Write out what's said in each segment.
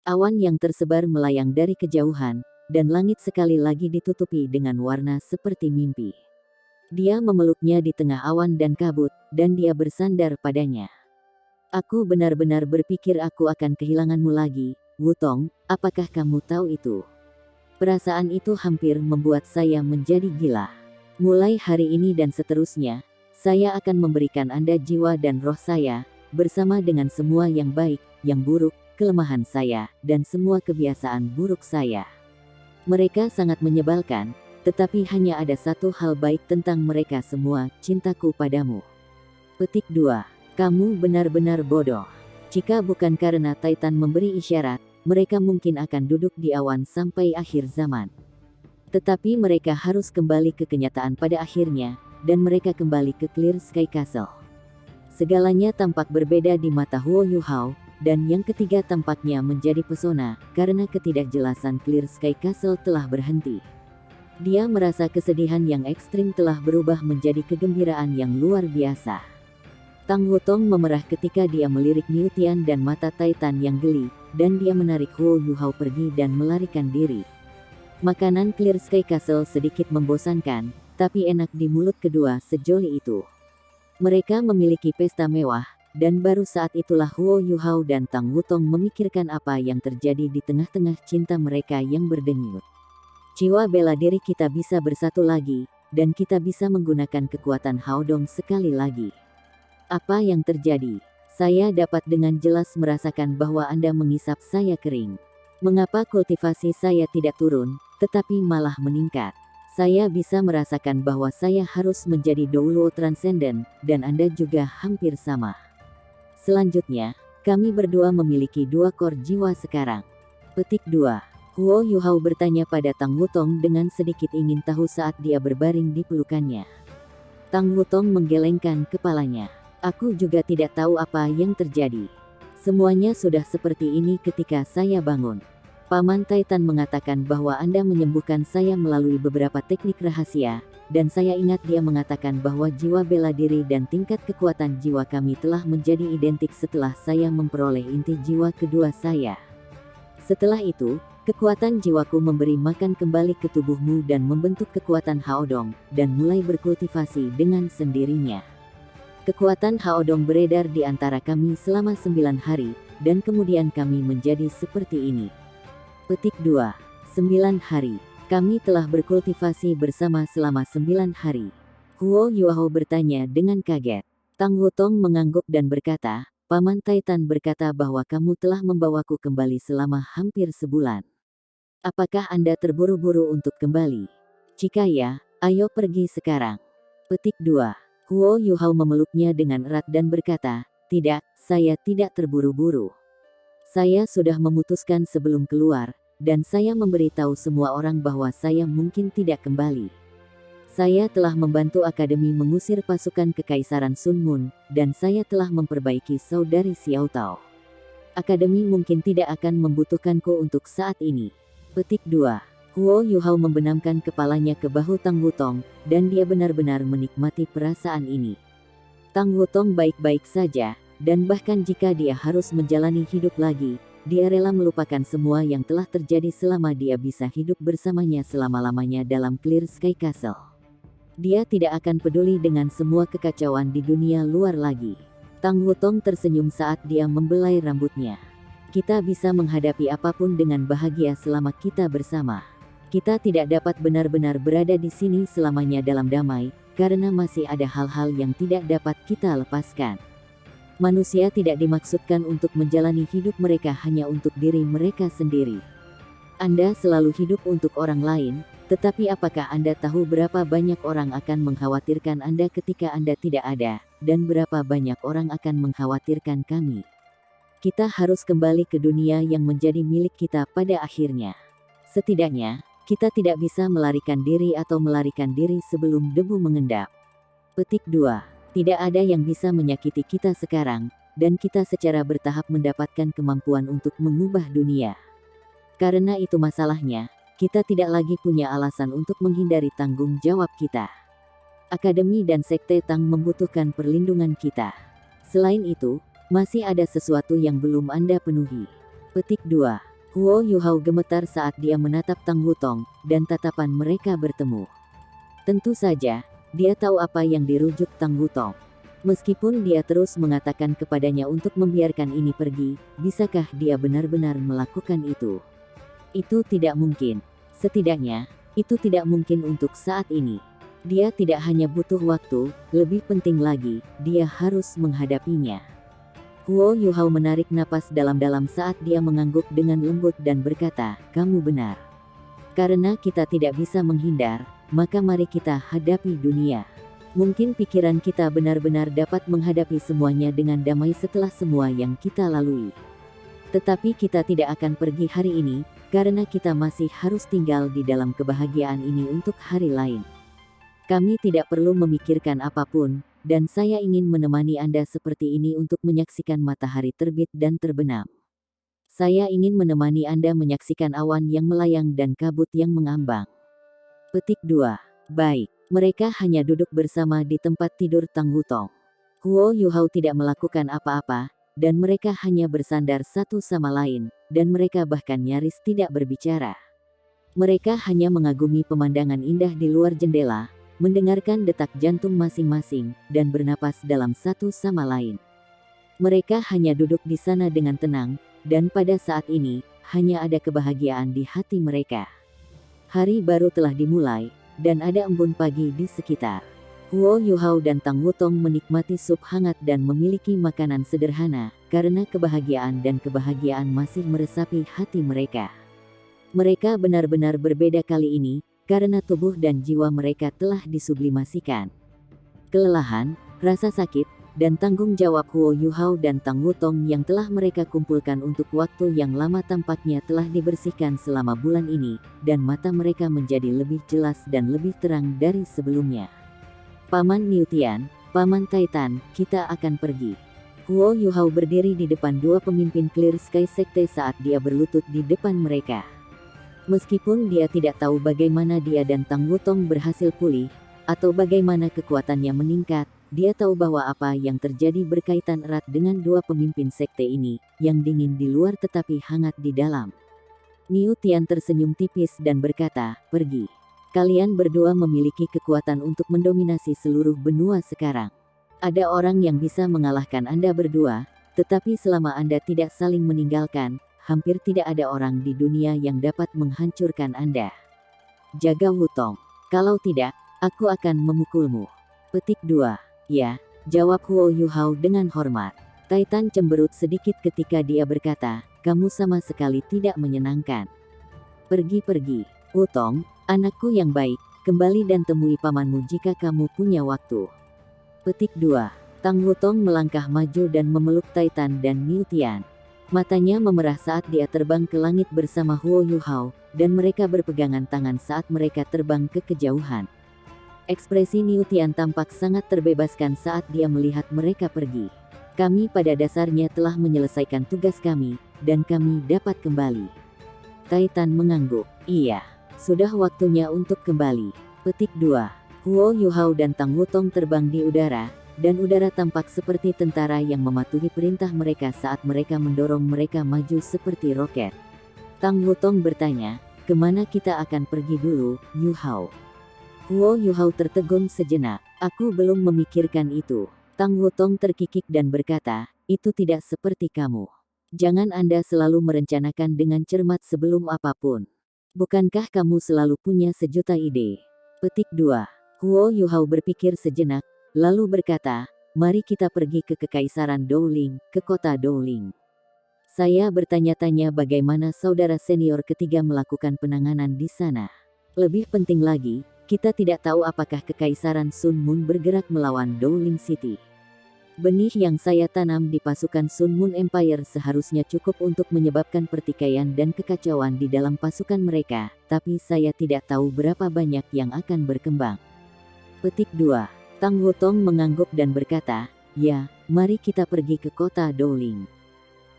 Awan yang tersebar melayang dari kejauhan, dan langit sekali lagi ditutupi dengan warna seperti mimpi. Dia memeluknya di tengah awan dan kabut, dan dia bersandar padanya. Aku benar-benar berpikir aku akan kehilanganmu lagi, Wutong, apakah kamu tahu itu? Perasaan itu hampir membuat saya menjadi gila. Mulai hari ini dan seterusnya, saya akan memberikan Anda jiwa dan roh saya, bersama dengan semua yang baik, yang buruk, kelemahan saya, dan semua kebiasaan buruk saya. Mereka sangat menyebalkan, tetapi hanya ada satu hal baik tentang mereka semua, cintaku padamu. Petik 2. Kamu benar-benar bodoh. Jika bukan karena Titan memberi isyarat, mereka mungkin akan duduk di awan sampai akhir zaman. Tetapi mereka harus kembali ke kenyataan pada akhirnya, dan mereka kembali ke Clear Sky Castle. Segalanya tampak berbeda di mata Huo Yuhao, dan yang ketiga tampaknya menjadi pesona, karena ketidakjelasan Clear Sky Castle telah berhenti. Dia merasa kesedihan yang ekstrim telah berubah menjadi kegembiraan yang luar biasa. Tang Wutong memerah ketika dia melirik Niu Tian dan mata Titan yang geli, dan dia menarik Huo Yuhao pergi dan melarikan diri. Makanan Clear Sky Castle sedikit membosankan, tapi enak di mulut kedua sejoli itu. Mereka memiliki pesta mewah, dan baru saat itulah Huo Yuhao dan Tang Wutong memikirkan apa yang terjadi di tengah-tengah cinta mereka yang berdenyut. Jiwa bela diri kita bisa bersatu lagi, dan kita bisa menggunakan kekuatan Haodong sekali lagi. Apa yang terjadi? Saya dapat dengan jelas merasakan bahwa Anda mengisap saya kering. Mengapa kultivasi saya tidak turun, tetapi malah meningkat? Saya bisa merasakan bahwa saya harus menjadi Douluo Transcendent, dan Anda juga hampir sama. Selanjutnya, kami berdua memiliki 2 core jiwa sekarang. Petik 2. Huo Yuhao bertanya pada Tang Wutong dengan sedikit ingin tahu saat dia berbaring di pelukannya. Tang Wutong menggelengkan kepalanya. Aku juga tidak tahu apa yang terjadi. Semuanya sudah seperti ini ketika saya bangun. Paman Titan mengatakan bahwa Anda menyembuhkan saya melalui beberapa teknik rahasia, dan saya ingat dia mengatakan bahwa jiwa bela diri dan tingkat kekuatan jiwa kami telah menjadi identik setelah saya memperoleh inti jiwa kedua saya. Setelah itu, kekuatan jiwaku memberi makan kembali ke tubuhmu dan membentuk kekuatan Haodong, dan mulai berkultivasi dengan sendirinya. Kekuatan Haodong beredar di antara kami selama 9 hari, dan kemudian kami menjadi seperti ini. Petik 2. 9 hari. Kami telah berkultivasi bersama selama 9 hari. Huo Yuhao bertanya dengan kaget. Tang Wutong mengangguk dan berkata, Paman Titan berkata bahwa kamu telah membawaku kembali selama hampir sebulan. Apakah Anda terburu-buru untuk kembali? Jika ya, ayo pergi sekarang. Petik 2. Huo Yuhao memeluknya dengan erat dan berkata, tidak, saya tidak terburu-buru. Saya sudah memutuskan sebelum keluar, dan saya memberitahu semua orang bahwa saya mungkin tidak kembali. Saya telah membantu Akademi mengusir pasukan Kekaisaran Sun Moon, dan saya telah memperbaiki saudari Xiao Tao. Akademi mungkin tidak akan membutuhkanku untuk saat ini. Petik 2. Huo Yuhao membenamkan kepalanya ke bahu Tang Wutong, dan dia benar-benar menikmati perasaan ini. Tang Wutong baik-baik saja, dan bahkan jika dia harus menjalani hidup lagi, dia rela melupakan semua yang telah terjadi selama dia bisa hidup bersamanya selama-lamanya dalam Clear Sky Castle. Dia tidak akan peduli dengan semua kekacauan di dunia luar lagi. Tang Wutong tersenyum saat dia membelai rambutnya. Kita bisa menghadapi apapun dengan bahagia selama kita bersama. Kita tidak dapat benar-benar berada di sini selamanya dalam damai, karena masih ada hal-hal yang tidak dapat kita lepaskan. Manusia tidak dimaksudkan untuk menjalani hidup mereka hanya untuk diri mereka sendiri. Anda selalu hidup untuk orang lain, tetapi apakah Anda tahu berapa banyak orang akan mengkhawatirkan Anda ketika Anda tidak ada, dan berapa banyak orang akan mengkhawatirkan kami? Kita harus kembali ke dunia yang menjadi milik kita pada akhirnya. Setidaknya, kita tidak bisa melarikan diri atau melarikan diri sebelum debu mengendap. Petik 2. Tidak ada yang bisa menyakiti kita sekarang, dan kita secara bertahap mendapatkan kemampuan untuk mengubah dunia. Karena itu masalahnya, kita tidak lagi punya alasan untuk menghindari tanggung jawab kita. Akademi dan Sekte Tang membutuhkan perlindungan kita. Selain itu, masih ada sesuatu yang belum Anda penuhi. Petik 2. Huo Yuhao gemetar saat dia menatap Tang Wutong, dan tatapan mereka bertemu. Tentu saja, dia tahu apa yang dirujuk Tang Wutong. Meskipun dia terus mengatakan kepadanya untuk membiarkan ini pergi, bisakah dia benar-benar melakukan itu? Itu tidak mungkin. Setidaknya, itu tidak mungkin untuk saat ini. Dia tidak hanya butuh waktu, lebih penting lagi, dia harus menghadapinya. Huo Yuhao menarik napas dalam-dalam saat dia mengangguk dengan lembut dan berkata, "Kamu benar. Karena kita tidak bisa menghindar, maka mari kita hadapi dunia. Mungkin pikiran kita benar-benar dapat menghadapi semuanya dengan damai setelah semua yang kita lalui. Tetapi kita tidak akan pergi hari ini, karena kita masih harus tinggal di dalam kebahagiaan ini untuk hari lain. Kami tidak perlu memikirkan apapun, dan saya ingin menemani Anda seperti ini untuk menyaksikan matahari terbit dan terbenam. Saya ingin menemani Anda menyaksikan awan yang melayang dan kabut yang mengambang." Petik 2. Baik, mereka hanya duduk bersama di tempat tidur Tang Wutong. Huo Yuhao tidak melakukan apa-apa, dan mereka hanya bersandar satu sama lain, dan mereka bahkan nyaris tidak berbicara. Mereka hanya mengagumi pemandangan indah di luar jendela, mendengarkan detak jantung masing-masing, dan bernapas dalam satu sama lain. Mereka hanya duduk di sana dengan tenang, dan pada saat ini, hanya ada kebahagiaan di hati mereka. Hari baru telah dimulai, dan ada embun pagi di sekitar. Huo Yuhao dan Tang Wutong menikmati sup hangat dan memiliki makanan sederhana, karena kebahagiaan dan kebahagiaan masih meresapi hati mereka. Mereka benar-benar berbeda kali ini, karena tubuh dan jiwa mereka telah disublimasikan. Kelelahan, rasa sakit, dan tanggung jawab Huo Yuhao dan Tang Wutong yang telah mereka kumpulkan untuk waktu yang lama tampaknya telah dibersihkan selama bulan ini, dan mata mereka menjadi lebih jelas dan lebih terang dari sebelumnya. "Paman Niutian, Paman Taitan, kita akan pergi." Huo Yuhao berdiri di depan dua pemimpin Clear Sky Sekte saat dia berlutut di depan mereka. Meskipun dia tidak tahu bagaimana dia dan Tang Wutong berhasil pulih, atau bagaimana kekuatannya meningkat, dia tahu bahwa apa yang terjadi berkaitan erat dengan dua pemimpin sekte ini, yang dingin di luar tetapi hangat di dalam. Niu Tian tersenyum tipis dan berkata, "Pergi. Kalian berdua memiliki kekuatan untuk mendominasi seluruh benua sekarang. Ada orang yang bisa mengalahkan Anda berdua, tetapi selama Anda tidak saling meninggalkan, hampir tidak ada orang di dunia yang dapat menghancurkan Anda. Jaga Wutong. Kalau tidak, aku akan memukulmu." Petik 2. "Ya," jawab Huo Yuhao dengan hormat. Taitan cemberut sedikit ketika dia berkata, "Kamu sama sekali tidak menyenangkan. Pergi-pergi. Wutong, anakku yang baik, kembali dan temui pamanmu jika kamu punya waktu." Petik 2. Tang Wutong melangkah maju dan memeluk Taitan dan Niu Tian. Matanya memerah saat dia terbang ke langit bersama Huo Yuhao, dan mereka berpegangan tangan saat mereka terbang ke kejauhan. Ekspresi Niu Tian tampak sangat terbebaskan saat dia melihat mereka pergi. "Kami pada dasarnya telah menyelesaikan tugas kami, dan kami dapat kembali." Taitan mengangguk. "Iya, sudah waktunya untuk kembali." Petik 2. Huo Yuhao dan Tang Wutong terbang di udara, dan udara tampak seperti tentara yang mematuhi perintah mereka saat mereka mendorong mereka maju seperti roket. Tang Wutong bertanya, "Kemana kita akan pergi dulu, Yuhao?" Huo Yuhao tertegun sejenak. "Aku belum memikirkan itu." Tang Wutong terkikik dan berkata, "Itu tidak seperti kamu. Jangan Anda selalu merencanakan dengan cermat sebelum apapun. Bukankah kamu selalu punya sejuta ide?" Petik 2. Huo Yuhao berpikir sejenak, lalu berkata, "Mari kita pergi ke Kekaisaran Dowling, ke kota Dowling. Saya bertanya-tanya bagaimana saudara senior ketiga melakukan penanganan di sana. Lebih penting lagi, kita tidak tahu apakah Kekaisaran Sun Moon bergerak melawan Dowling City. Benih yang saya tanam di pasukan Sun Moon Empire seharusnya cukup untuk menyebabkan pertikaian dan kekacauan di dalam pasukan mereka, tapi saya tidak tahu berapa banyak yang akan berkembang." Petik 2. Tang Wutong mengangguk dan berkata, "Ya, mari kita pergi ke kota Dowling.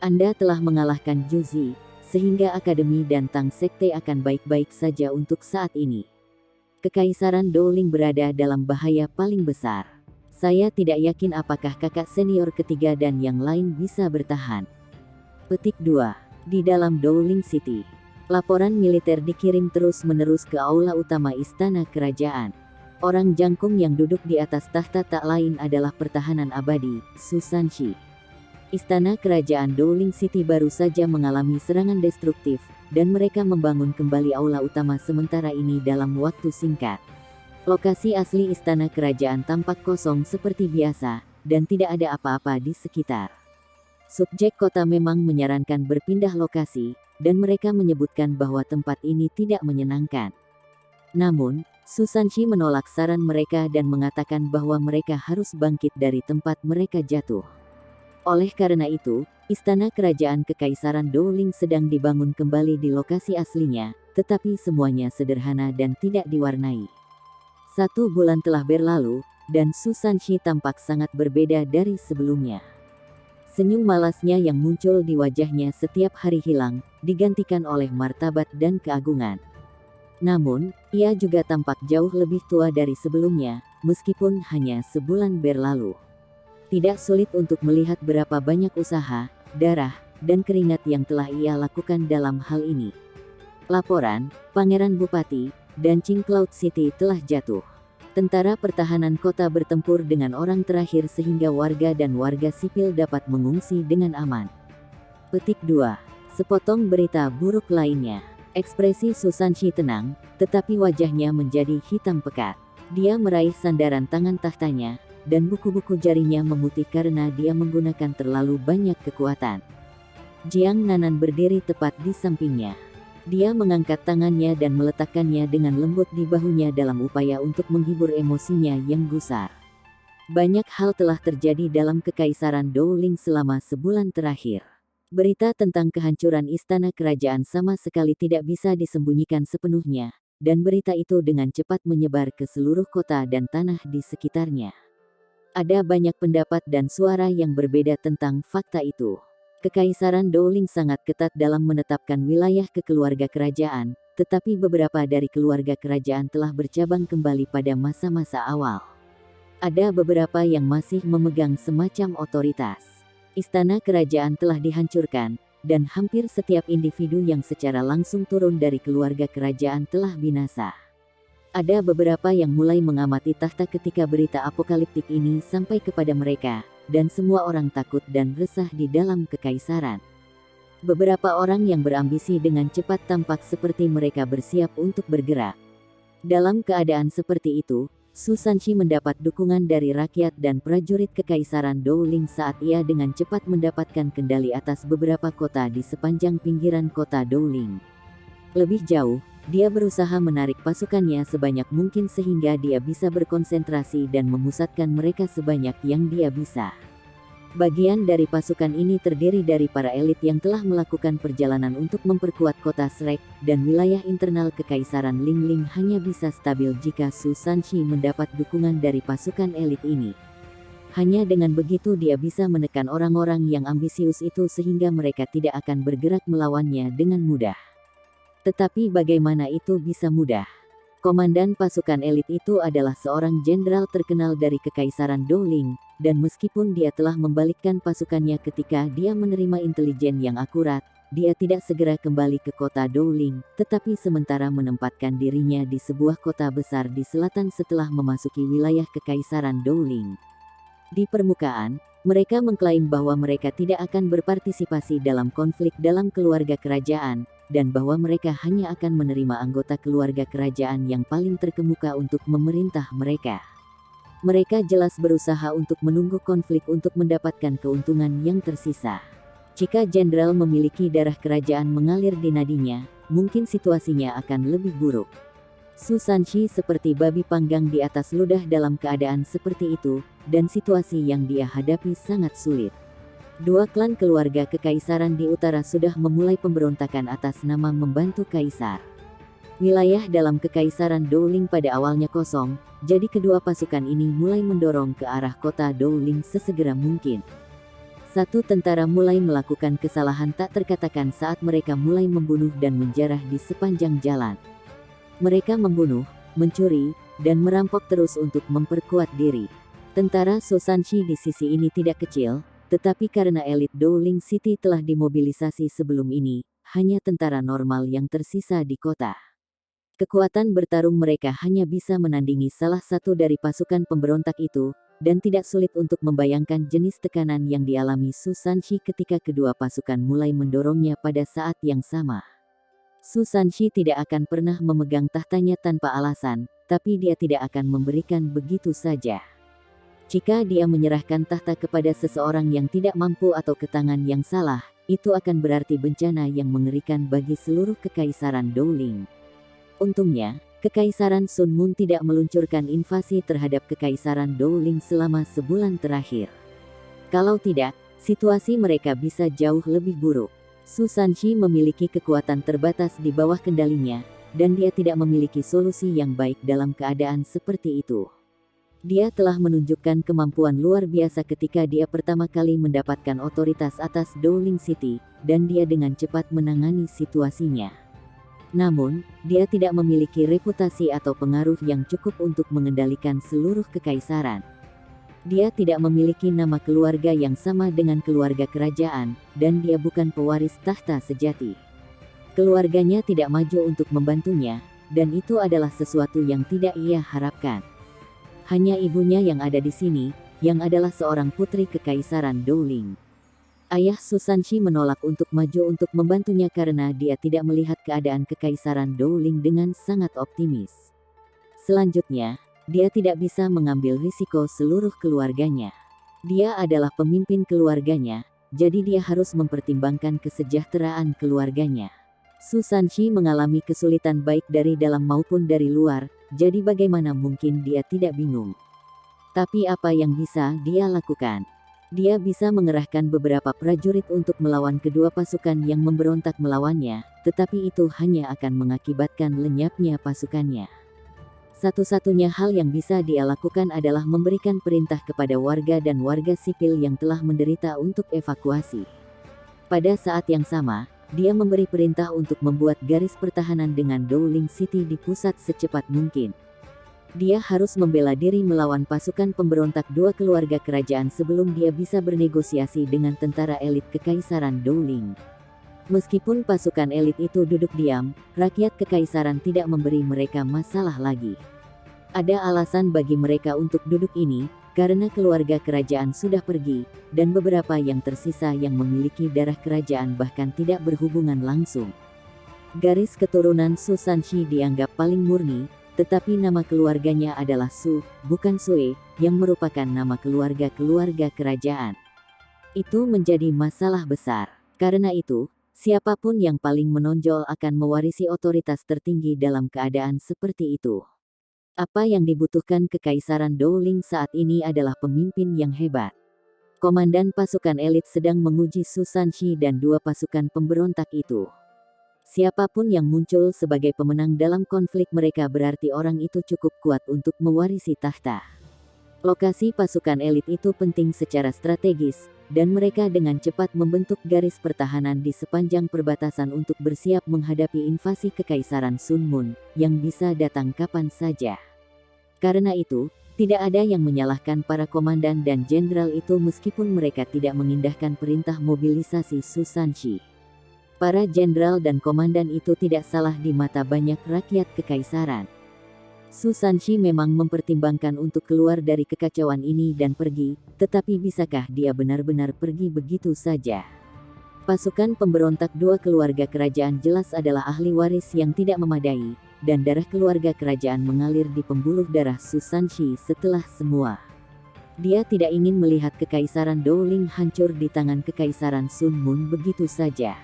Anda telah mengalahkan Juzi, sehingga Akademi dan Tang Sekte akan baik-baik saja untuk saat ini. Kekaisaran Dowling berada dalam bahaya paling besar. Saya tidak yakin apakah kakak senior ketiga dan yang lain bisa bertahan." Petik 2. Di dalam Dowling City, laporan militer dikirim terus-menerus ke aula utama istana kerajaan. Orang jangkung yang duduk di atas tahta tak lain adalah pertahanan abadi, Susanshi. Istana kerajaan Dowling City baru saja mengalami serangan destruktif, dan mereka membangun kembali aula utama sementara ini dalam waktu singkat. Lokasi asli istana kerajaan tampak kosong seperti biasa, dan tidak ada apa-apa di sekitar. Subjek kota memang menyarankan berpindah lokasi, dan mereka menyebutkan bahwa tempat ini tidak menyenangkan. Namun, Susanshi menolak saran mereka dan mengatakan bahwa mereka harus bangkit dari tempat mereka jatuh. Oleh karena itu, istana kerajaan Kekaisaran Dowling sedang dibangun kembali di lokasi aslinya, tetapi semuanya sederhana dan tidak diwarnai. 1 bulan telah berlalu, dan Susanshi tampak sangat berbeda dari sebelumnya. Senyum malasnya yang muncul di wajahnya setiap hari hilang, digantikan oleh martabat dan keagungan. Namun, ia juga tampak jauh lebih tua dari sebelumnya, meskipun hanya sebulan berlalu. Tidak sulit untuk melihat berapa banyak usaha, darah, dan keringat yang telah ia lakukan dalam hal ini. Laporan, Pangeran Bupati, dan Qing Cloud City telah jatuh. Tentara pertahanan kota bertempur dengan orang terakhir sehingga warga dan warga sipil dapat mengungsi dengan aman. Petik 2. Sepotong berita buruk lainnya. Ekspresi Susanshi tenang, tetapi wajahnya menjadi hitam pekat. Dia meraih sandaran tangan tahtanya, dan buku-buku jarinya memutih karena dia menggunakan terlalu banyak kekuatan. Jiang Nanan berdiri tepat di sampingnya. Dia mengangkat tangannya dan meletakkannya dengan lembut di bahunya dalam upaya untuk menghibur emosinya yang gusar. Banyak hal telah terjadi dalam Kekaisaran Dowling selama sebulan terakhir. Berita tentang kehancuran istana kerajaan sama sekali tidak bisa disembunyikan sepenuhnya, dan berita itu dengan cepat menyebar ke seluruh kota dan tanah di sekitarnya. Ada banyak pendapat dan suara yang berbeda tentang fakta itu. Kekaisaran Dowling sangat ketat dalam menetapkan wilayah ke keluarga kerajaan, tetapi beberapa dari keluarga kerajaan telah bercabang kembali pada masa-masa awal. Ada beberapa yang masih memegang semacam otoritas. Istana kerajaan telah dihancurkan, dan hampir setiap individu yang secara langsung turun dari keluarga kerajaan telah binasa. Ada beberapa yang mulai mengamati tahta ketika berita apokaliptik ini sampai kepada mereka, dan semua orang takut dan resah di dalam kekaisaran. Beberapa orang yang berambisi dengan cepat tampak seperti mereka bersiap untuk bergerak. Dalam keadaan seperti itu, Susanshi mendapat dukungan dari rakyat dan prajurit Kekaisaran Dowling saat ia dengan cepat mendapatkan kendali atas beberapa kota di sepanjang pinggiran kota Dowling. Lebih jauh, dia berusaha menarik pasukannya sebanyak mungkin sehingga dia bisa berkonsentrasi dan memusatkan mereka sebanyak yang dia bisa. Bagian dari pasukan ini terdiri dari para elit yang telah melakukan perjalanan untuk memperkuat kota Shrek, dan wilayah internal Kekaisaran Lingling hanya bisa stabil jika Susanshi mendapat dukungan dari pasukan elit ini. Hanya dengan begitu dia bisa menekan orang-orang yang ambisius itu sehingga mereka tidak akan bergerak melawannya dengan mudah. Tetapi bagaimana itu bisa mudah? Komandan pasukan elit itu adalah seorang jenderal terkenal dari Kekaisaran Dowling, dan meskipun dia telah membalikkan pasukannya ketika dia menerima intelijen yang akurat, dia tidak segera kembali ke kota Dowling, tetapi sementara menempatkan dirinya di sebuah kota besar di selatan setelah memasuki wilayah Kekaisaran Dowling. Di permukaan, mereka mengklaim bahwa mereka tidak akan berpartisipasi dalam konflik dalam keluarga kerajaan, dan bahwa mereka hanya akan menerima anggota keluarga kerajaan yang paling terkemuka untuk memerintah mereka. Mereka jelas berusaha untuk menunggu konflik untuk mendapatkan keuntungan yang tersisa. Jika jenderal memiliki darah kerajaan mengalir di nadinya, mungkin situasinya akan lebih buruk. Susanshi seperti babi panggang di atas ludah dalam keadaan seperti itu, dan situasi yang dia hadapi sangat sulit. Dua klan keluarga kekaisaran di utara sudah memulai pemberontakan atas nama membantu kaisar. Wilayah dalam Kekaisaran Dowling pada awalnya kosong, jadi kedua pasukan ini mulai mendorong ke arah kota Dowling sesegera mungkin. Satu tentara mulai melakukan kesalahan tak terkatakan saat mereka mulai membunuh dan menjarah di sepanjang jalan. Mereka membunuh, mencuri, dan merampok terus untuk memperkuat diri. Tentara Susanshi di sisi ini tidak kecil, tetapi karena elit Dowling City telah dimobilisasi sebelum ini, hanya tentara normal yang tersisa di kota. Kekuatan bertarung mereka hanya bisa menandingi salah satu dari pasukan pemberontak itu, dan tidak sulit untuk membayangkan jenis tekanan yang dialami Su Sanshi ketika kedua pasukan mulai mendorongnya pada saat yang sama. Su Sanshi tidak akan pernah memegang tahtanya tanpa alasan, tapi dia tidak akan memberikan begitu saja. Jika dia menyerahkan tahta kepada seseorang yang tidak mampu atau ke tangan yang salah, itu akan berarti bencana yang mengerikan bagi seluruh kekaisaran Dowling. Untungnya, Kekaisaran Sun Moon tidak meluncurkan invasi terhadap Kekaisaran Dowling selama sebulan terakhir. Kalau tidak, situasi mereka bisa jauh lebih buruk. Su Sanshi memiliki kekuatan terbatas di bawah kendalinya, dan dia tidak memiliki solusi yang baik dalam keadaan seperti itu. Dia telah menunjukkan kemampuan luar biasa ketika dia pertama kali mendapatkan otoritas atas Dowling City, dan dia dengan cepat menangani situasinya. Namun, dia tidak memiliki reputasi atau pengaruh yang cukup untuk mengendalikan seluruh kekaisaran. Dia tidak memiliki nama keluarga yang sama dengan keluarga kerajaan, dan dia bukan pewaris tahta sejati. Keluarganya tidak maju untuk membantunya, dan itu adalah sesuatu yang tidak ia harapkan. Hanya ibunya yang ada di sini, yang adalah seorang putri Kekaisaran Dowling. Ayah Su Sanshi menolak untuk maju untuk membantunya karena dia tidak melihat keadaan Kekaisaran Dowling dengan sangat optimis. Selanjutnya, dia tidak bisa mengambil risiko seluruh keluarganya. Dia adalah pemimpin keluarganya, jadi dia harus mempertimbangkan kesejahteraan keluarganya. Su Sanshi mengalami kesulitan baik dari dalam maupun dari luar, jadi bagaimana mungkin dia tidak bingung. Tapi apa yang bisa dia lakukan? Dia bisa mengerahkan beberapa prajurit untuk melawan kedua pasukan yang memberontak melawannya, tetapi itu hanya akan mengakibatkan lenyapnya pasukannya. Satu-satunya hal yang bisa dia lakukan adalah memberikan perintah kepada warga dan warga sipil yang telah menderita untuk evakuasi. Pada saat yang sama, dia memberi perintah untuk membuat garis pertahanan dengan Dowling City di pusat secepat mungkin. Dia harus membela diri melawan pasukan pemberontak dua keluarga kerajaan sebelum dia bisa bernegosiasi dengan tentara elit Kekaisaran Dowling. Meskipun pasukan elit itu duduk diam, rakyat kekaisaran tidak memberi mereka masalah lagi. Ada alasan bagi mereka untuk duduk ini, karena keluarga kerajaan sudah pergi, dan beberapa yang tersisa yang memiliki darah kerajaan bahkan tidak berhubungan langsung. Garis keturunan Su Sanshi dianggap paling murni, tetapi nama keluarganya adalah Su, bukan Sue, yang merupakan nama keluarga kerajaan. Itu menjadi masalah besar. Karena itu, siapapun yang paling menonjol akan mewarisi otoritas tertinggi dalam keadaan seperti itu. Apa yang dibutuhkan Kekaisaran Dowling saat ini adalah pemimpin yang hebat. Komandan pasukan elit sedang menguji Su Sanshi dan dua pasukan pemberontak itu. Siapapun yang muncul sebagai pemenang dalam konflik mereka berarti orang itu cukup kuat untuk mewarisi tahta. Lokasi pasukan elit itu penting secara strategis, dan mereka dengan cepat membentuk garis pertahanan di sepanjang perbatasan untuk bersiap menghadapi invasi Kekaisaran Sun Moon, yang bisa datang kapan saja. Karena itu, tidak ada yang menyalahkan para komandan dan jenderal itu meskipun mereka tidak mengindahkan perintah mobilisasi Su Sanshi. Para jenderal dan komandan itu tidak salah di mata banyak rakyat kekaisaran. Su Sanshi memang mempertimbangkan untuk keluar dari kekacauan ini dan pergi, tetapi bisakah dia benar-benar pergi begitu saja? Pasukan pemberontak dua keluarga kerajaan jelas adalah ahli waris yang tidak memadai, dan darah keluarga kerajaan mengalir di pembuluh darah Su Sanshi setelah semua. Dia tidak ingin melihat Kekaisaran Dowling hancur di tangan Kekaisaran Sun Moon begitu saja.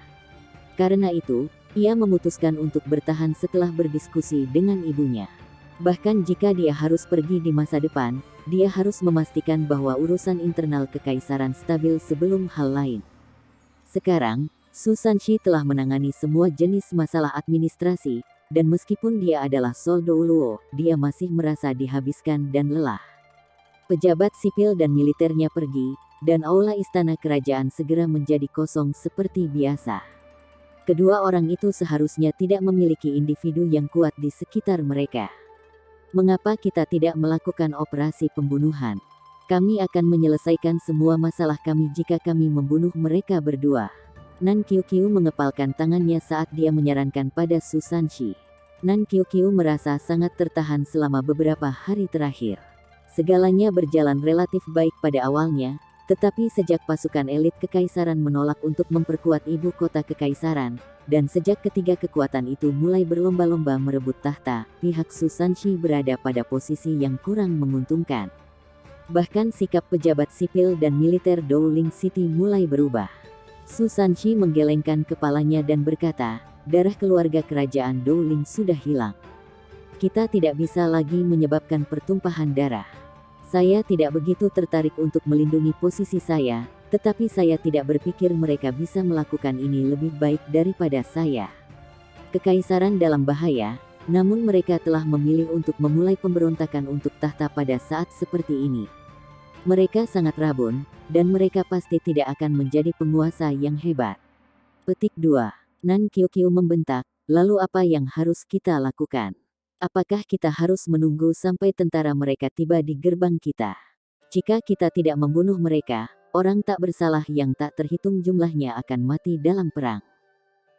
Karena itu, ia memutuskan untuk bertahan setelah berdiskusi dengan ibunya. Bahkan jika dia harus pergi di masa depan, dia harus memastikan bahwa urusan internal kekaisaran stabil sebelum hal lain. Sekarang, Su Sanshi telah menangani semua jenis masalah administrasi, dan meskipun dia adalah Soldo Luo, dia masih merasa dihabiskan dan lelah. Pejabat sipil dan militernya pergi, dan aula istana kerajaan segera menjadi kosong seperti biasa. Kedua orang itu seharusnya tidak memiliki individu yang kuat di sekitar mereka. Mengapa kita tidak melakukan operasi pembunuhan? Kami akan menyelesaikan semua masalah kami jika kami membunuh mereka berdua. Nan Qiuqiu mengepalkan tangannya saat dia menyarankan pada Su Sanshi. Nan Qiuqiu merasa sangat tertahan selama beberapa hari terakhir. Segalanya berjalan relatif baik pada awalnya, tetapi sejak pasukan elit kekaisaran menolak untuk memperkuat ibu kota kekaisaran, dan sejak ketiga kekuatan itu mulai berlomba-lomba merebut tahta, pihak Su Sanshi berada pada posisi yang kurang menguntungkan. Bahkan sikap pejabat sipil dan militer Dowling City mulai berubah. Su Sanshi menggelengkan kepalanya dan berkata, darah keluarga kerajaan Dowling sudah hilang. Kita tidak bisa lagi menyebabkan pertumpahan darah. Saya tidak begitu tertarik untuk melindungi posisi saya, tetapi saya tidak berpikir mereka bisa melakukan ini lebih baik daripada saya. Kekaisaran dalam bahaya, namun mereka telah memilih untuk memulai pemberontakan untuk tahta pada saat seperti ini. Mereka sangat rabun, dan mereka pasti tidak akan menjadi penguasa yang hebat. Petik 2. Nan Qiuqiu membentak, lalu apa yang harus kita lakukan? Apakah kita harus menunggu sampai tentara mereka tiba di gerbang kita? Jika kita tidak membunuh mereka, orang tak bersalah yang tak terhitung jumlahnya akan mati dalam perang.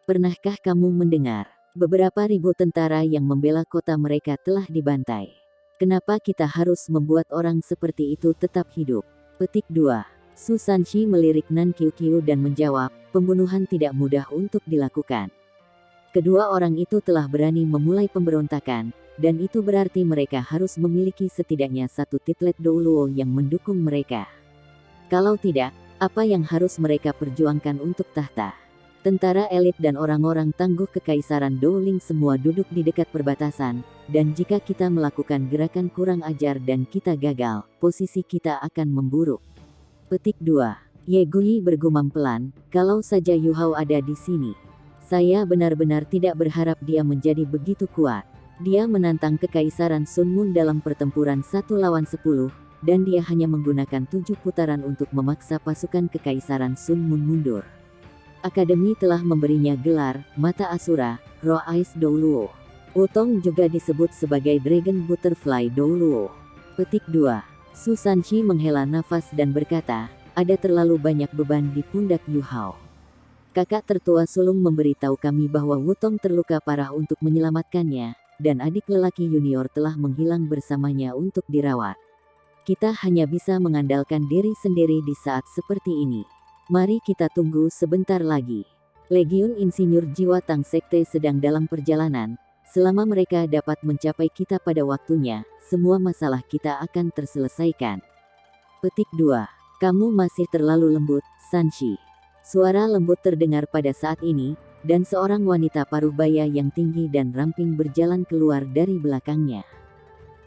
Pernahkah kamu mendengar? Beberapa ribu tentara yang membela kota mereka telah dibantai. Kenapa kita harus membuat orang seperti itu tetap hidup? Petik 2. Su Sanshi melirik Nan Qiuqiu dan menjawab, pembunuhan tidak mudah untuk dilakukan. Kedua orang itu telah berani memulai pemberontakan, dan itu berarti mereka harus memiliki setidaknya satu titlet Douluo yang mendukung mereka. Kalau tidak, apa yang harus mereka perjuangkan untuk tahta? Tentara elit dan orang-orang tangguh kekaisaran Dowling semua duduk di dekat perbatasan, dan jika kita melakukan gerakan kurang ajar dan kita gagal, posisi kita akan memburuk. Petik 2. Ye Gui bergumam pelan, kalau saja Yu Hao ada di sini. Saya benar-benar tidak berharap dia menjadi begitu kuat. Dia menantang kekaisaran Sun Mun dalam pertempuran 1 lawan 10, dan dia hanya menggunakan 7 putaran untuk memaksa pasukan kekaisaran Sun Mun mundur. Akademi telah memberinya gelar, Mata Asura, Roh Ice Douluo. Wutong juga disebut sebagai Dragon Butterfly Douluo. Petik 2. Su Sanshi menghela nafas dan berkata, ada terlalu banyak beban di pundak Yu Hao. Kakak tertua sulung memberitahu kami bahwa Wutong terluka parah untuk menyelamatkannya, dan adik lelaki junior telah menghilang bersamanya untuk dirawat. Kita hanya bisa mengandalkan diri sendiri di saat seperti ini. Mari kita tunggu sebentar lagi. Legiun Insinyur Jiwa Tang Sekte sedang dalam perjalanan. Selama mereka dapat mencapai kita pada waktunya, semua masalah kita akan terselesaikan. Petik 2. Kamu masih terlalu lembut, Sanshi. Suara lembut terdengar pada saat ini, dan seorang wanita paruh baya yang tinggi dan ramping berjalan keluar dari belakangnya.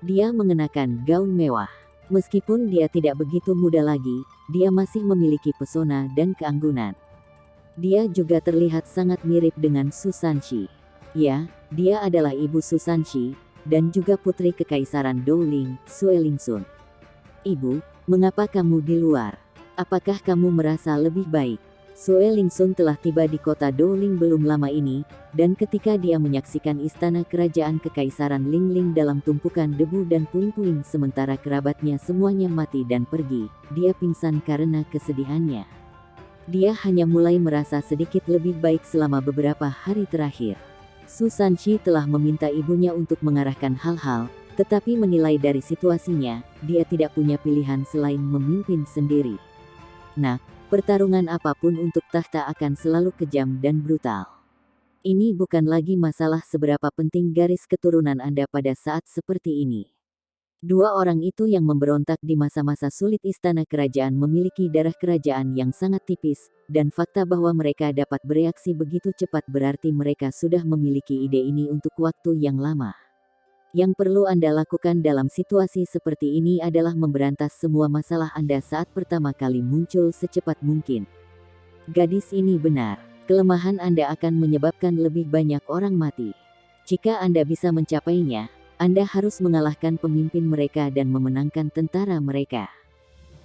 Dia mengenakan gaun mewah. Meskipun dia tidak begitu muda lagi, dia masih memiliki pesona dan keanggunan. Dia juga terlihat sangat mirip dengan Su Sanshi. Ya, dia adalah ibu Su Sanshi, dan juga putri kekaisaran Dowling, Sue Lingsun. Ibu, mengapa kamu di luar? Apakah kamu merasa lebih baik? Sue Lingsun telah tiba di kota Dowling belum lama ini, dan ketika dia menyaksikan istana kerajaan kekaisaran Lingling dalam tumpukan debu dan puing-puing sementara kerabatnya semuanya mati dan pergi, dia pingsan karena kesedihannya. Dia hanya mulai merasa sedikit lebih baik selama beberapa hari terakhir. Su Sanshi telah meminta ibunya untuk mengarahkan hal-hal, tetapi menilai dari situasinya, dia tidak punya pilihan selain memimpin sendiri. Nak, pertarungan apapun untuk tahta akan selalu kejam dan brutal. Ini bukan lagi masalah seberapa penting garis keturunan Anda pada saat seperti ini. Dua orang itu yang memberontak di masa-masa sulit istana kerajaan memiliki darah kerajaan yang sangat tipis, dan fakta bahwa mereka dapat bereaksi begitu cepat berarti mereka sudah memiliki ide ini untuk waktu yang lama. Yang perlu Anda lakukan dalam situasi seperti ini adalah memberantas semua masalah Anda saat pertama kali muncul secepat mungkin. Gadis ini benar. Kelemahan Anda akan menyebabkan lebih banyak orang mati. Jika Anda bisa mencapainya, Anda harus mengalahkan pemimpin mereka dan memenangkan tentara mereka.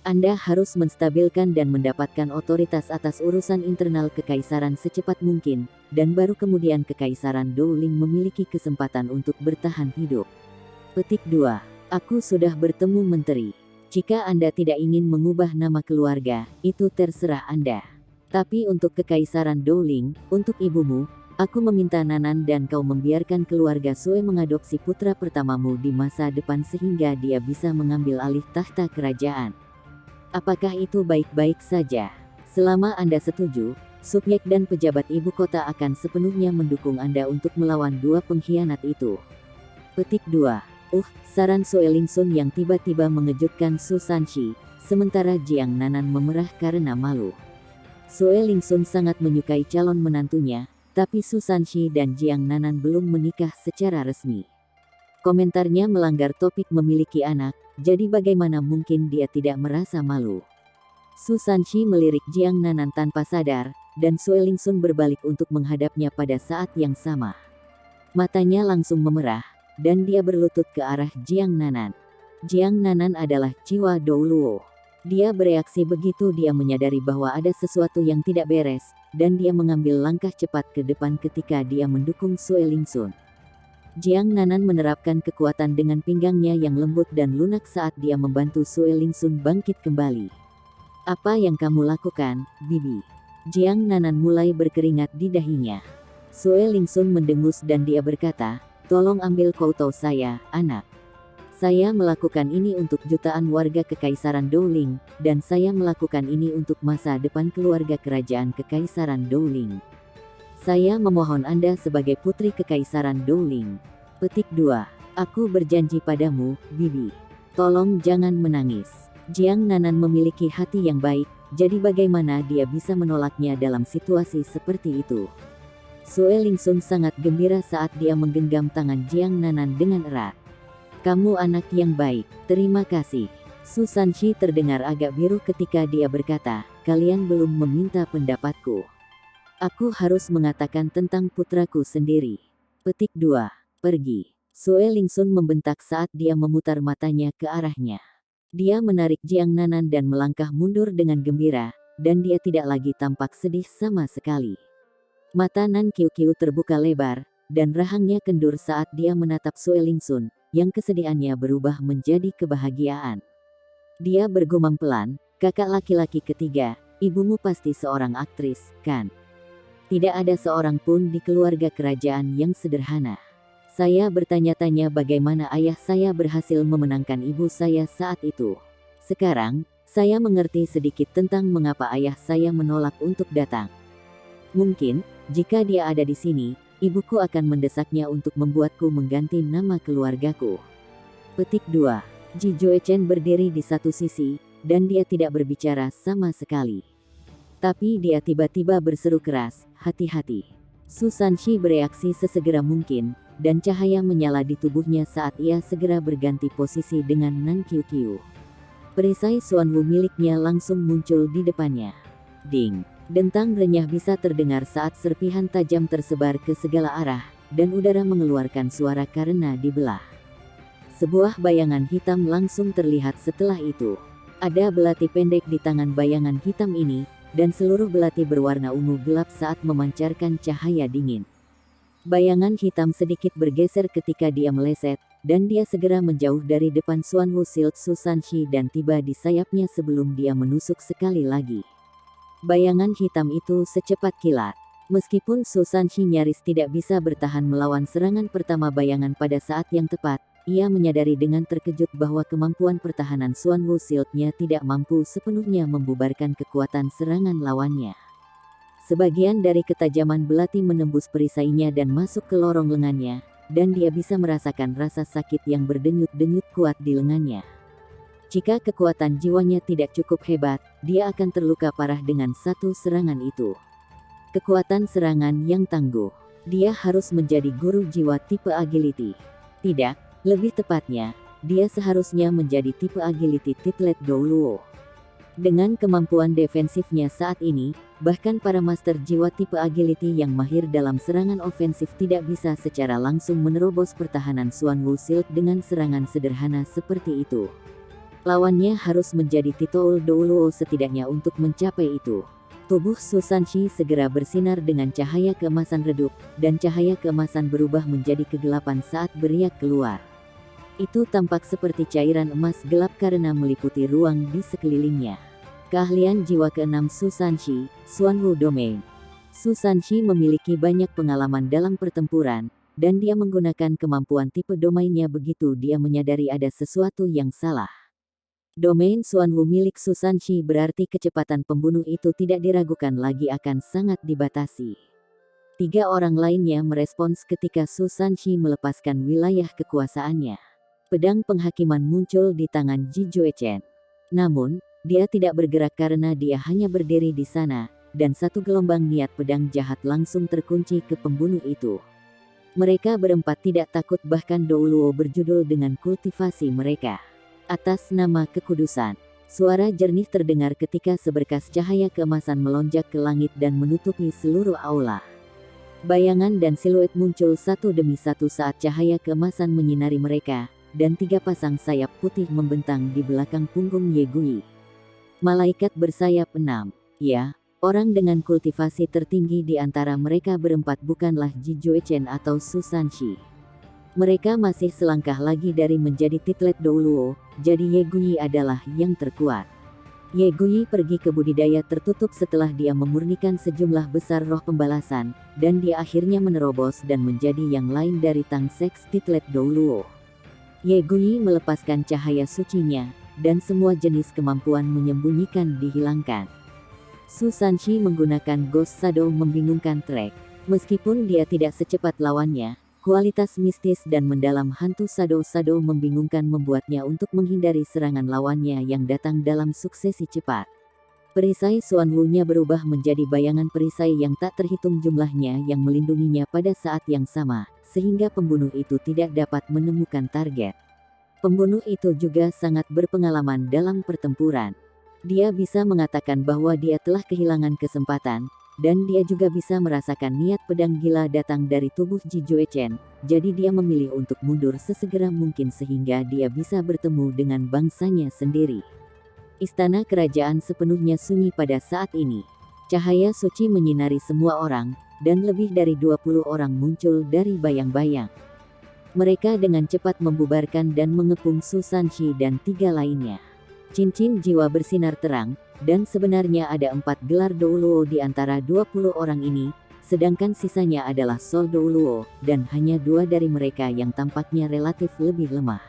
Anda harus menstabilkan dan mendapatkan otoritas atas urusan internal kekaisaran secepat mungkin, dan baru kemudian kekaisaran Dowling memiliki kesempatan untuk bertahan hidup. Petik 2. Aku sudah bertemu menteri. Jika Anda tidak ingin mengubah nama keluarga, itu terserah Anda. Tapi untuk Kekaisaran Dowling, untuk ibumu, aku meminta Nanan dan kau membiarkan keluarga Sue mengadopsi putra pertamamu di masa depan sehingga dia bisa mengambil alih tahta kerajaan. Apakah itu baik-baik saja? Selama Anda setuju, subjek dan pejabat ibu kota akan sepenuhnya mendukung Anda untuk melawan dua pengkhianat itu. Petik 2. Saran Sue Lingsun yang tiba-tiba mengejutkan Su Sanshi, sementara Jiang Nanan memerah karena malu. Sue Lingsun sangat menyukai calon menantunya, tapi Su Sanshi dan Jiang Nanan belum menikah secara resmi. Komentarnya melanggar topik memiliki anak, jadi bagaimana mungkin dia tidak merasa malu? Su Sanshi melirik Jiang Nanan tanpa sadar, dan Sue Lingsun berbalik untuk menghadapnya pada saat yang sama. Matanya langsung memerah, dan dia berlutut ke arah Jiang Nanan. Jiang Nanan adalah jiwa Douluo. Dia bereaksi begitu dia menyadari bahwa ada sesuatu yang tidak beres, dan dia mengambil langkah cepat ke depan ketika dia mendukung Sue Lingsun. Jiang Nanan menerapkan kekuatan dengan pinggangnya yang lembut dan lunak saat dia membantu Sue Lingsun bangkit kembali. Apa yang kamu lakukan, Bibi? Jiang Nanan mulai berkeringat di dahinya. Sue Lingsun mendengus dan dia berkata, tolong ambil koutou saya, anak. Saya melakukan ini untuk jutaan warga Kekaisaran Dowling, dan saya melakukan ini untuk masa depan keluarga kerajaan Kekaisaran Dowling. Saya memohon Anda sebagai putri Kekaisaran Dowling. Petik 2. Aku berjanji padamu, Bibi. Tolong jangan menangis. Jiang Nanan memiliki hati yang baik, jadi bagaimana dia bisa menolaknya dalam situasi seperti itu? Sue Lingsun sangat gembira saat dia menggenggam tangan Jiang Nanan dengan erat. Kamu anak yang baik, terima kasih. Su Sanshi terdengar agak biru ketika dia berkata, kalian belum meminta pendapatku. Aku harus mengatakan tentang putraku sendiri. Petik 2. Pergi. Sue Lingsun membentak saat dia memutar matanya ke arahnya. Dia menarik Jiang Nanan dan melangkah mundur dengan gembira, dan dia tidak lagi tampak sedih sama sekali. Mata Nan Qiu terbuka lebar, dan rahangnya kendur saat dia menatap Sue Lingsun, yang kesedihannya berubah menjadi kebahagiaan. Dia bergumam pelan, kakak laki-laki ketiga, ibumu pasti seorang aktris, kan? Tidak ada seorang pun di keluarga kerajaan yang sederhana. Saya bertanya-tanya bagaimana ayah saya berhasil memenangkan ibu saya saat itu. Sekarang, saya mengerti sedikit tentang mengapa ayah saya menolak untuk datang. Mungkin, jika dia ada di sini, ibuku akan mendesaknya untuk membuatku mengganti nama keluargaku. Petik 2. Ji Joechen berdiri di satu sisi, dan dia tidak berbicara sama sekali. Tapi dia tiba-tiba berseru keras, hati-hati. Su Sanshi bereaksi sesegera mungkin, dan cahaya menyala di tubuhnya saat ia segera berganti posisi dengan Nan Qiu. Perisai Xuanwu miliknya langsung muncul di depannya. Ding! Dentang renyah bisa terdengar saat serpihan tajam tersebar ke segala arah, dan udara mengeluarkan suara karena dibelah. Sebuah bayangan hitam langsung terlihat setelah itu. Ada belati pendek di tangan bayangan hitam ini, dan seluruh belati berwarna ungu gelap saat memancarkan cahaya dingin. Bayangan hitam sedikit bergeser ketika dia meleset, dan dia segera menjauh dari depan Xuanwu Shield Su Sanshi dan tiba di sayapnya sebelum dia menusuk sekali lagi. Bayangan hitam itu secepat kilat. Meskipun Su Sanshi nyaris tidak bisa bertahan melawan serangan pertama bayangan pada saat yang tepat, ia menyadari dengan terkejut bahwa kemampuan pertahanan Xuanwu Shield-nya tidak mampu sepenuhnya membubarkan kekuatan serangan lawannya. Sebagian dari ketajaman belati menembus perisainya dan masuk ke lorong lengannya, dan dia bisa merasakan rasa sakit yang berdenyut-denyut kuat di lengannya. Jika kekuatan jiwanya tidak cukup hebat, dia akan terluka parah dengan satu serangan itu. Kekuatan serangan yang tangguh. Dia harus menjadi guru jiwa tipe agility. Tidak, lebih tepatnya, dia seharusnya menjadi tipe agility Titlet Douluo. Dengan kemampuan defensifnya saat ini, bahkan para master jiwa tipe agility yang mahir dalam serangan ofensif tidak bisa secara langsung menerobos pertahanan Xuanwu Shield dengan serangan sederhana seperti itu. Lawannya harus menjadi Titoul Douluo setidaknya untuk mencapai itu. Tubuh Su Sanshi segera bersinar dengan cahaya keemasan redup, dan cahaya keemasan berubah menjadi kegelapan saat beriak keluar. Itu tampak seperti cairan emas gelap karena meliputi ruang di sekelilingnya. Keahlian jiwa keenam Su Sanshi, Xuanwu Domain. Su Sanshi memiliki banyak pengalaman dalam pertempuran, dan dia menggunakan kemampuan tipe domainnya begitu dia menyadari ada sesuatu yang salah. Domain Xuanwu milik Su Sanshi berarti kecepatan pembunuh itu tidak diragukan lagi akan sangat dibatasi. 3 orang lainnya merespons ketika Su Sanshi melepaskan wilayah kekuasaannya. Pedang penghakiman muncul di tangan Ji Juechen. Namun, dia tidak bergerak karena dia hanya berdiri di sana, dan satu gelombang niat pedang jahat langsung terkunci ke pembunuh itu. Mereka berempat tidak takut bahkan Douluo berjudul dengan kultivasi mereka. Atas nama kekudusan. Suara jernih terdengar ketika seberkas cahaya keemasan melonjak ke langit dan menutupi seluruh aula. Bayangan dan siluet muncul satu demi satu saat cahaya keemasan menyinari mereka, dan 3 pasang sayap putih membentang di belakang punggung Ye Gui. Malaikat bersayap 6. Ya, orang dengan kultivasi tertinggi di antara mereka berempat bukanlah Ji Juechen atau Su Sanshi. Mereka masih selangkah lagi dari menjadi titlet Douluo, jadi Ye Gui adalah yang terkuat. Ye Gui pergi ke budidaya tertutup setelah dia memurnikan sejumlah besar roh pembalasan, dan dia akhirnya menerobos dan menjadi yang lain dari Tang Seks titlet Douluo. Ye Gui melepaskan cahaya sucinya, dan semua jenis kemampuan menyembunyikan dihilangkan. Su Sanshi menggunakan Ghost Shadow membingungkan Trek. Meskipun dia tidak secepat lawannya, kualitas mistis dan mendalam hantu Shadow membingungkan membuatnya untuk menghindari serangan lawannya yang datang dalam suksesi cepat. Perisai Xuanwu-nya berubah menjadi bayangan perisai yang tak terhitung jumlahnya yang melindunginya pada saat yang sama, sehingga pembunuh itu tidak dapat menemukan target. Pembunuh itu juga sangat berpengalaman dalam pertempuran. Dia bisa mengatakan bahwa dia telah kehilangan kesempatan, dan dia juga bisa merasakan niat pedang gila datang dari tubuh Ji Juechen, jadi dia memilih untuk mundur sesegera mungkin sehingga dia bisa bertemu dengan bangsanya sendiri. Istana kerajaan sepenuhnya sunyi pada saat ini. Cahaya suci menyinari semua orang, dan lebih dari 20 orang muncul dari bayang-bayang. Mereka dengan cepat membubarkan dan mengepung Su Sanshi dan 3 lainnya. Cincin jiwa bersinar terang, dan sebenarnya ada 4 gelar Douluo di antara 20 orang ini, sedangkan sisanya adalah Soul Douluo, dan hanya 2 dari mereka yang tampaknya relatif lebih lemah.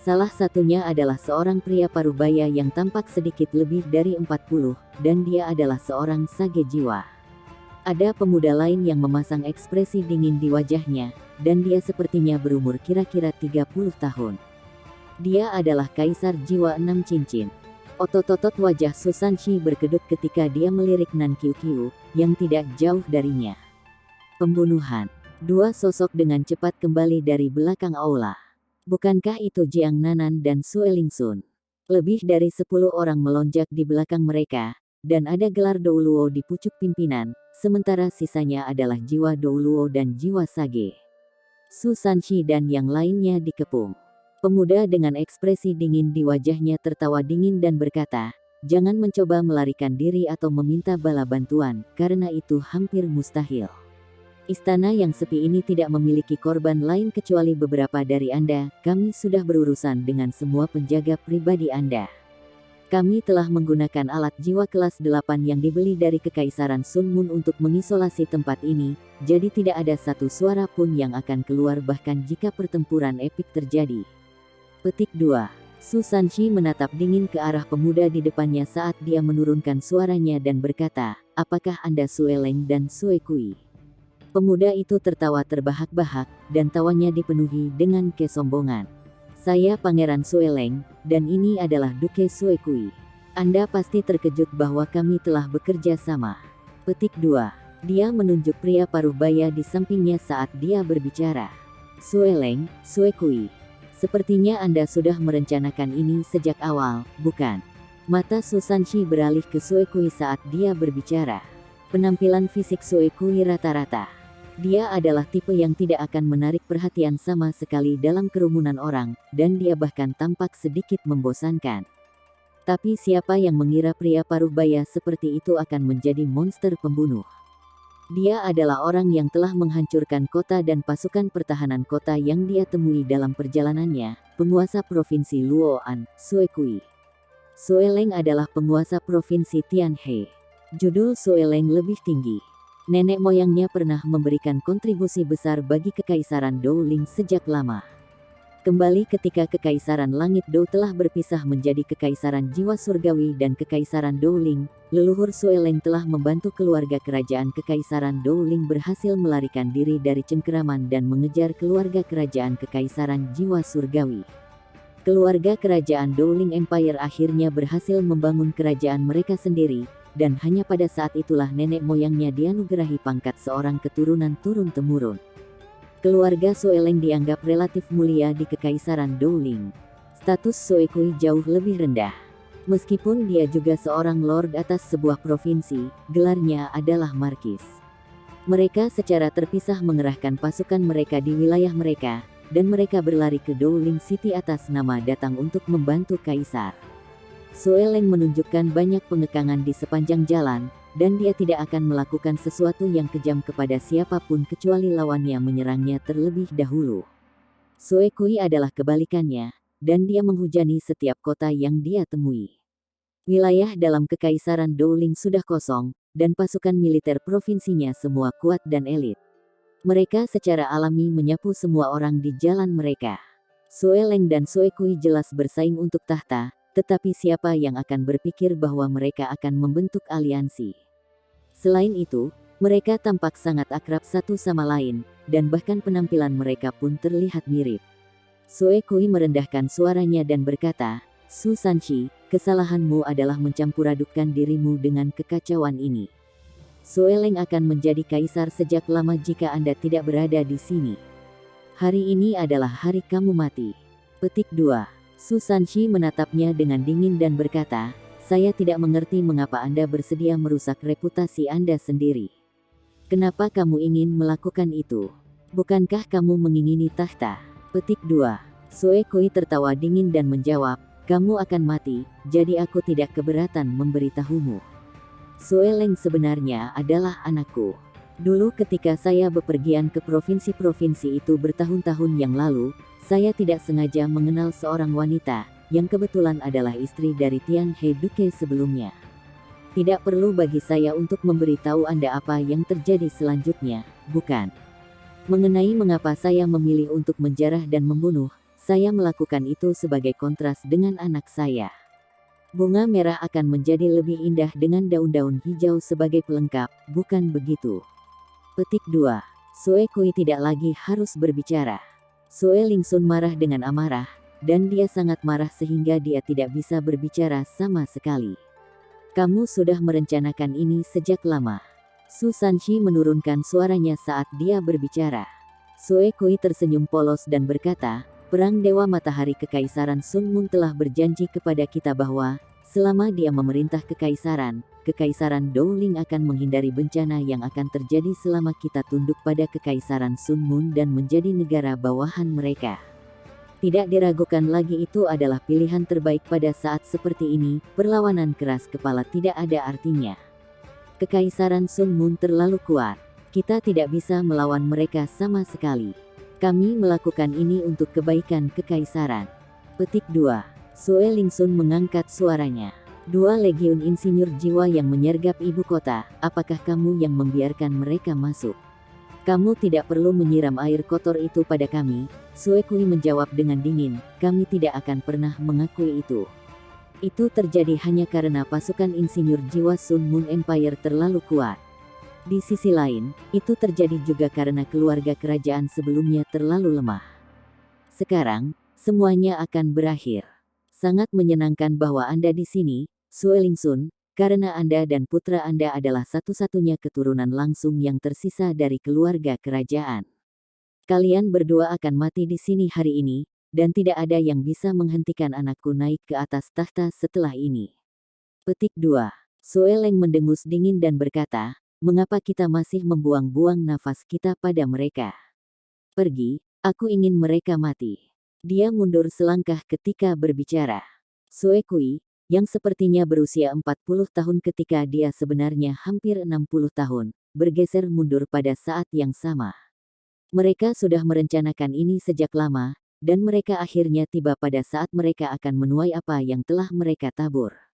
Salah satunya adalah seorang pria parubaya yang tampak sedikit lebih dari 40, dan dia adalah seorang sage jiwa. Ada pemuda lain yang memasang ekspresi dingin di wajahnya, dan dia sepertinya berumur kira-kira 30 tahun. Dia adalah Kaisar Jiwa 6 Cincin. Otot-otot wajah Su Sanshi berkedut ketika dia melirik Nan Qiu, yang tidak jauh darinya. Pembunuhan. 2 sosok dengan cepat kembali dari belakang aula. Bukankah itu Jiang Nanan dan Su Elingsun? Lebih dari 10 orang melonjak di belakang mereka, dan ada gelar Douluo di pucuk pimpinan, sementara sisanya adalah jiwa Douluo dan jiwa Sage. Su Sanshi dan yang lainnya dikepung. Pemuda dengan ekspresi dingin di wajahnya tertawa dingin dan berkata, "Jangan mencoba melarikan diri atau meminta bala bantuan, karena itu hampir mustahil. Istana yang sepi ini tidak memiliki korban lain kecuali beberapa dari Anda. Kami sudah berurusan dengan semua penjaga pribadi Anda. Kami telah menggunakan alat jiwa kelas 8 yang dibeli dari Kekaisaran Sun Moon untuk mengisolasi tempat ini, jadi tidak ada satu suara pun yang akan keluar bahkan jika pertempuran epik terjadi." Petik 2. Su Sanshi menatap dingin ke arah pemuda di depannya saat dia menurunkan suaranya dan berkata, "Apakah Anda Sue Leng dan Sue Kui?" Pemuda itu tertawa terbahak-bahak, dan tawanya dipenuhi dengan kesombongan. "Saya Pangeran Sue Leng, dan ini adalah Duke Sue Kui. Anda pasti terkejut bahwa kami telah bekerja sama." Petik 2. Dia menunjuk pria parubaya di sampingnya saat dia berbicara. "Sue Leng, Sue Kui. Sepertinya Anda sudah merencanakan ini sejak awal, bukan?" Mata Su Sanshi beralih ke Sue Kui saat dia berbicara. Penampilan fisik Sue Kui rata-rata. Dia adalah tipe yang tidak akan menarik perhatian sama sekali dalam kerumunan orang, dan dia bahkan tampak sedikit membosankan. Tapi siapa yang mengira pria parubaya seperti itu akan menjadi monster pembunuh? Dia adalah orang yang telah menghancurkan kota dan pasukan pertahanan kota yang dia temui dalam perjalanannya, penguasa Provinsi Luo'an, Sue Kui. Sue Leng adalah penguasa Provinsi Tianhe. Judul Sue Leng lebih tinggi. Nenek moyangnya pernah memberikan kontribusi besar bagi Kekaisaran Douling sejak lama. Kembali ketika Kekaisaran Langit Dou telah berpisah menjadi Kekaisaran Jiwa Surgawi dan Kekaisaran Douling, leluhur Sue Leng telah membantu keluarga kerajaan Kekaisaran Douling berhasil melarikan diri dari cengkeraman dan mengejar keluarga kerajaan Kekaisaran Jiwa Surgawi. Keluarga kerajaan Douling Empire akhirnya berhasil membangun kerajaan mereka sendiri, dan hanya pada saat itulah nenek moyangnya dianugerahi pangkat seorang keturunan turun-temurun. Keluarga Sue Leng dianggap relatif mulia di Kekaisaran Douling. Status Sue Kui jauh lebih rendah. Meskipun dia juga seorang lord atas sebuah provinsi, gelarnya adalah markis. Mereka secara terpisah mengerahkan pasukan mereka di wilayah mereka, dan mereka berlari ke Douling City atas nama datang untuk membantu kaisar. Sue Leng menunjukkan banyak pengekangan di sepanjang jalan, dan dia tidak akan melakukan sesuatu yang kejam kepada siapapun kecuali lawannya menyerangnya terlebih dahulu. Sue Kui adalah kebalikannya, dan dia menghujani setiap kota yang dia temui. Wilayah dalam Kekaisaran Douling sudah kosong, dan pasukan militer provinsinya semua kuat dan elit. Mereka secara alami menyapu semua orang di jalan mereka. Sue Leng dan Sue Kui jelas bersaing untuk tahta, tetapi siapa yang akan berpikir bahwa mereka akan membentuk aliansi? Selain itu, mereka tampak sangat akrab satu sama lain, dan bahkan penampilan mereka pun terlihat mirip. Sue Kui merendahkan suaranya dan berkata, "Su Sanchi, kesalahanmu adalah mencampur-adukkan dirimu dengan kekacauan ini. Sue Leng akan menjadi kaisar sejak lama jika Anda tidak berada di sini. Hari ini adalah hari kamu mati." Petik 2. Su Sanchi menatapnya dengan dingin dan berkata, "Saya tidak mengerti mengapa Anda bersedia merusak reputasi Anda sendiri. Kenapa kamu ingin melakukan itu? Bukankah kamu mengingini tahta?" Petik 2. Sue Kui tertawa dingin dan menjawab, "Kamu akan mati, jadi aku tidak keberatan memberitahumu. Sue Leng sebenarnya adalah anakku. Dulu ketika saya bepergian ke provinsi-provinsi itu bertahun-tahun yang lalu, saya tidak sengaja mengenal seorang wanita, yang kebetulan adalah istri dari Tianhe Duke sebelumnya. Tidak perlu bagi saya untuk memberitahu Anda apa yang terjadi selanjutnya, bukan? Mengenai mengapa saya memilih untuk menjarah dan membunuh, saya melakukan itu sebagai kontras dengan anak saya. Bunga merah akan menjadi lebih indah dengan daun-daun hijau sebagai pelengkap, bukan begitu?" Petik 2. Sue Kui tidak lagi harus berbicara. Sue Lingsun marah dengan amarah, dan dia sangat marah sehingga dia tidak bisa berbicara sama sekali. "Kamu sudah merencanakan ini sejak lama." Su Sanchi menurunkan suaranya saat dia berbicara. Sue Kui tersenyum polos dan berkata, "Perang Dewa Matahari Kekaisaran Sun Mun telah berjanji kepada kita bahwa, selama dia memerintah Kekaisaran Douling akan menghindari bencana yang akan terjadi selama kita tunduk pada Kekaisaran Sun Mun dan menjadi negara bawahan mereka. Tidak diragukan lagi itu adalah pilihan terbaik pada saat seperti ini, perlawanan keras kepala tidak ada artinya. Kekaisaran Sun Mun terlalu kuat. Kita tidak bisa melawan mereka sama sekali. Kami melakukan ini untuk kebaikan Kekaisaran." Petik 2. Sue Lingsun mengangkat suaranya. "Dua legiun insinyur jiwa yang menyergap ibu kota, apakah kamu yang membiarkan mereka masuk? Kamu tidak perlu menyiram air kotor itu pada kami." Sue Kui menjawab dengan dingin, "Kami tidak akan pernah mengakui itu. Itu terjadi hanya karena pasukan insinyur jiwa Sun Mun Empire terlalu kuat. Di sisi lain, itu terjadi juga karena keluarga kerajaan sebelumnya terlalu lemah. Sekarang, semuanya akan berakhir. Sangat menyenangkan bahwa Anda di sini, Sue Lingsun, karena Anda dan putra Anda adalah satu-satunya keturunan langsung yang tersisa dari keluarga kerajaan. Kalian berdua akan mati di sini hari ini, dan tidak ada yang bisa menghentikan anakku naik ke atas tahta setelah ini." Petik 2. Sue Leng mendengus dingin dan berkata, "Mengapa kita masih membuang-buang nafas kita pada mereka? Pergi, aku ingin mereka mati." Dia mundur selangkah ketika berbicara. Sue Kui, yang sepertinya berusia 40 tahun ketika dia sebenarnya hampir 60 tahun, bergeser mundur pada saat yang sama. Mereka sudah merencanakan ini sejak lama, dan mereka akhirnya tiba pada saat mereka akan menuai apa yang telah mereka tabur.